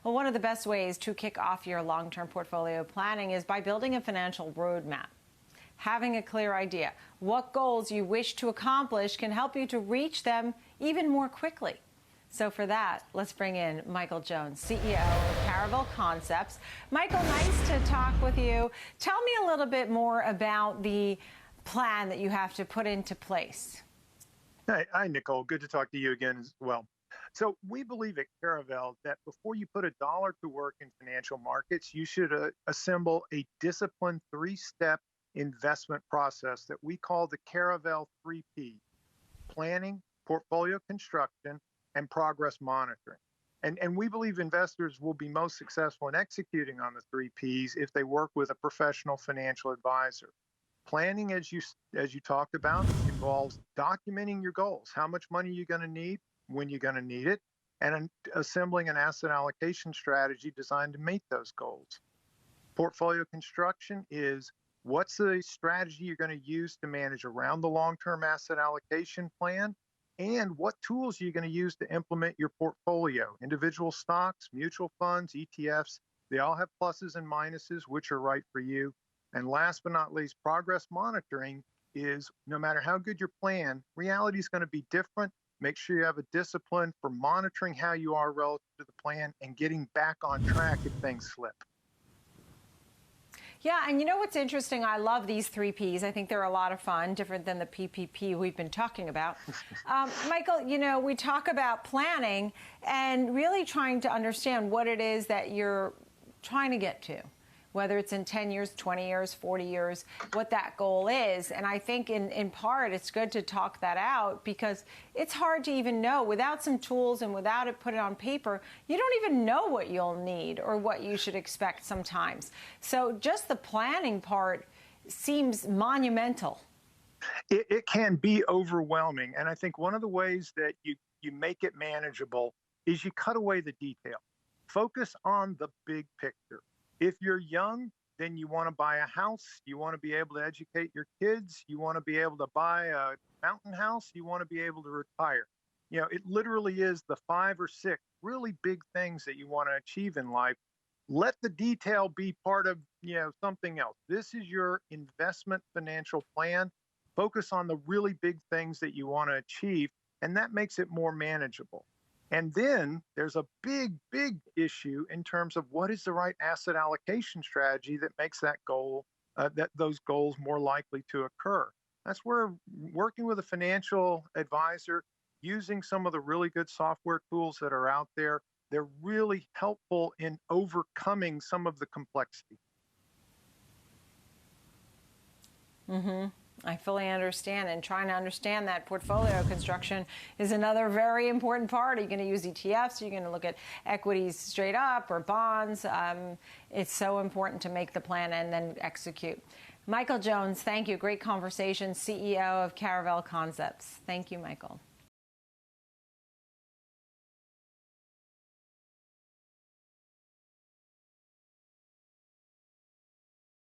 Well, one of the best ways to kick off your long-term portfolio planning is by building a financial roadmap. Having a clear idea what goals you wish to accomplish can help you to reach them even more quickly. So for that, let's bring in Michael Jones, CEO of Caravel Concepts. Michael, nice to talk with you. Tell me a little bit more about the plan that you have to put into place. Hi, Nicole. Good to talk to you again as well. So we believe at Caravel that before you put a dollar to work in financial markets, you should assemble a disciplined three-step investment process that we call the Caravel 3P: planning, portfolio construction, and progress monitoring. And we believe investors will be most successful in executing on the 3Ps if they work with a professional financial advisor. Planning, as you talked about, involves documenting your goals. How much money you're going to need, when you're going to need it, and assembling an asset allocation strategy designed to meet those goals. Portfolio construction is what's the strategy you're going to use to manage around the long-term asset allocation plan, and what tools are you going to use to implement your portfolio. Individual stocks, mutual funds, ETFs, they all have pluses and minuses, which are right for you. And last but not least, progress monitoring is no matter how good your plan, reality is going to be different. Make sure you have a discipline for monitoring how you are relative to the plan and getting back on track if things slip. Yeah, and you know what's interesting? I love these 3Ps. I think they're a lot of fun, different than the PPP we've been talking about. Michael, you know, we talk about planning and really trying to understand what it is that you're trying to get to, whether it's in 10 years, 20 years, 40 years, what that goal is. And I think in part, it's good to talk that out because it's hard to even know without some tools and without it put it on paper. You don't even know what you'll need or what you should expect sometimes. So just the planning part seems monumental. It can be overwhelming. And I think one of the ways that you make it manageable is you cut away the detail. Focus on the big picture. If you're young, then you want to buy a house, you want to be able to educate your kids, you want to be able to buy a mountain house, you want to be able to retire. You know, it literally is the 5 or 6 really big things that you want to achieve in life. Let the detail be part of, something else. This is your investment financial plan. Focus on the really big things that you want to achieve, and that makes it more manageable. And then there's a big, big issue in terms of what is the right asset allocation strategy that makes that goal, those goals more likely to occur. That's where working with a financial advisor, using some of the really good software tools that are out there, they're really helpful in overcoming some of the complexity. Mm-hmm. I fully understand, and trying to understand that portfolio construction is another very important part. Are you going to use ETFs? Are you going to look at equities straight up or bonds? It's so important to make the plan and then execute. Michael Jones, thank you. Great conversation, CEO of Caravel Concepts. Thank you, Michael.